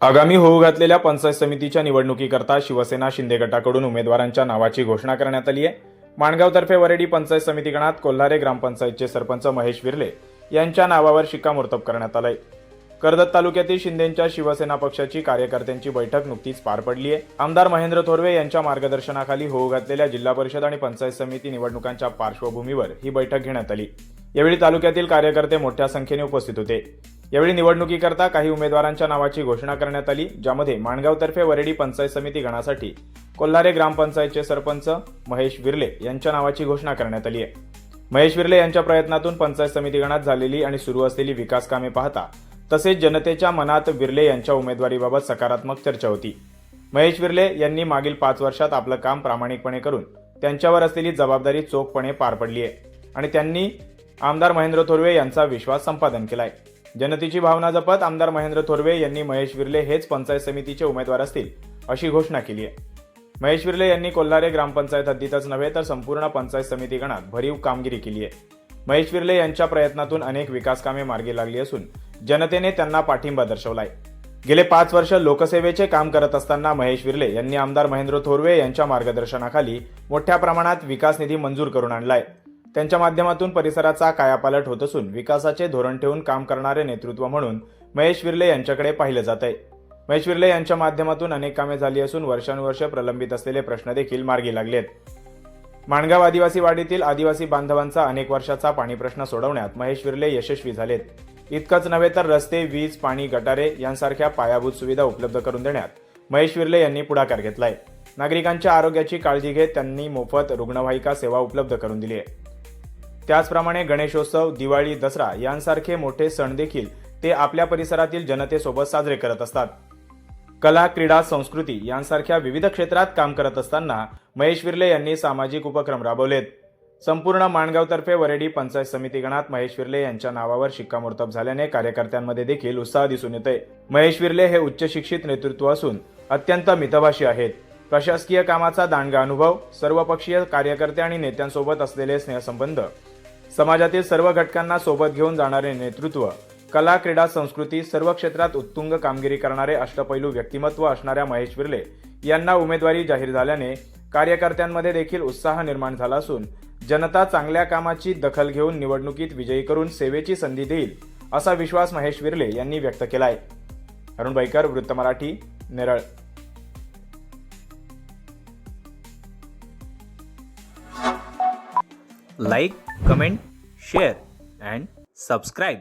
आगामी होऊ घातलेल्या पंचायत समितीच्या निवडणुकीकरता शिवसेना शिंदे गटाकडून उमेदवारांच्या नावाची घोषणा करण्यात आली आहे। माणगावतर्फे वरेडी पंचायत समिती गणात कोल्हारे ग्रामपंचायतचे सरपंच महेश विर्ले यांच्या नावावर शिक्कामोर्तब करण्यात आलंय। कर्जत तालुक्यातील शिंदेंच्या शिवसेना पक्षाची कार्यकर्त्यांची बैठक नुकतीच पार पडली आहे। आमदार महेंद्र थोरवे यांच्या मार्गदर्शनाखाली होऊ घातलेल्या जिल्हा परिषद आणि पंचायत समिती निवडणुकांच्या पार्श्वभूमीवर ही बैठक घेण्यात आली। यावेळी तालुक्यातील कार्यकर्ते मोठ्या संख्येने उपस्थित होते। यावेळी निवडणुकीकरता काही उमेदवारांच्या नावाची घोषणा करण्यात आली, ज्यामध्ये माणगावतर्फे वरेडी पंचायत समिती गणासाठी कोल्हारे ग्रामपंचायतचे सरपंच महेश विर्ले यांच्या नावाची घोषणा करण्यात आली आहे। महेश विर्ले यांच्या प्रयत्नातून पंचायत समिती गणात झालेली आणि सुरू असलेली विकास कामे पाहता तसेच जनतेच्या मनात विर्ले यांच्या उमेदवारीबाबत सकारात्मक चर्चा होती। महेश विर्ले यांनी मागील 5 वर्षात आपलं काम प्रामाणिकपणे करून त्यांच्यावर असलेली जबाबदारी चोखपणे पार पडली आहे आणि त्यांनी आमदार महेंद्र थोरवे यांचा विश्वास संपादन केलाय। जनतेची भावना जपत आमदार महेंद्र थोरवे यांनी महेश विर्ले हेच पंचायत समितीचे उमेदवार असतील अशी घोषणा केली आहे। महेश विर्ले यांनी कोल्हारे ग्रामपंचायत हद्दीतच नव्हे तर संपूर्ण पंचायत समिती गणात भरीव कामगिरी केली आहे। महेश विर्ले यांच्या प्रयत्नातून अनेक विकास कामे मार्गी लागली असून जनतेने त्यांना पाठिंबा दर्शवलाय। गेले 5 वर्ष लोकसेवेचे काम करत असताना महेश विर्ले यांनी आमदार महेंद्र थोरवे यांच्या मार्गदर्शनाखाली मोठ्या प्रमाणात विकास निधी मंजूर करून आणलाय। त्यांच्या माध्यमातून परिसराचा कायापालट होत असून विकासाचे धोरण ठेवून काम करणारे नेतृत्व म्हणून महेश विर्ले यांच्याकडे पाहिलं जात आहे। महेश विर्ले यांच्या माध्यमातून अनेक कामे झाली असून वर्षानुवर्ष प्रलंबित असलेले प्रश्न देखील मार्गी लागलेत। माणगाव आदिवासी वाडीतील आदिवासी बांधवांचा अनेक वर्षाचा पाणी प्रश्न सोडवण्यात महेश विर्ले यशस्वी झालेत। इतकंच नव्हे तर रस्ते, वीज, पाणी, गटारे यांसारख्या पायाभूत सुविधा उपलब्ध करून देण्यात महेश विर्ले यांनी पुढाकार घेतलाय। नागरिकांच्या आरोग्याची काळजी घेत त्यांनी मोफत रुग्णवाहिका सेवा उपलब्ध करून दिली आहे। त्याचप्रमाणे गणेशोत्सव, दिवाळी, दसरा यांसारखे मोठे सण देखील ते आपल्या परिसरातील जनतेसोबत साजरे करत असतात। कला, क्रीडा, संस्कृती यांसारख्या विविध क्षेत्रात काम करत असताना महेश विर्ले यांनी सामाजिक उपक्रम राबवलेत। संपूर्ण माणगावतर्फे वरेडी पंचायत समिती गणात महेश विर्ले यांच्या नावावर शिक्कामोर्तब झाल्याने कार्यकर्त्यांमध्ये देखील उत्साह दिसून येतोय। महेश विर्ले हे उच्च शिक्षित नेतृत्व असून अत्यंत मितभाषी आहेत। प्रशासकीय कामाचा दांडगा अनुभव, सर्वपक्षीय कार्यकर्ते आणि नेत्यांसोबत असलेले स्नेहसंबंध, समाजातील सर्व घटकांना सोबत घेऊन जाणारे नेतृत्व, कला, क्रीडा, संस्कृती सर्व क्षेत्रात उत्तुंग कामगिरी करणारे अष्टपैलू व्यक्तिमत्व असणाऱ्या महेश विर्ले यांना उमेदवारी जाहीर झाल्याने कार्यकर्त्यांमध्ये देखील उत्साह निर्माण झाला असून जनता चांगल्या कामाची दखल घेऊन निवडणुकीत विजयी करून सेवेची संधी देईल असा विश्वास महेश विर्ले यांनी व्यक्त केलाय। अरुण बैकर, वृत्त Marathi, Neral. Like, comment, share and subscribe.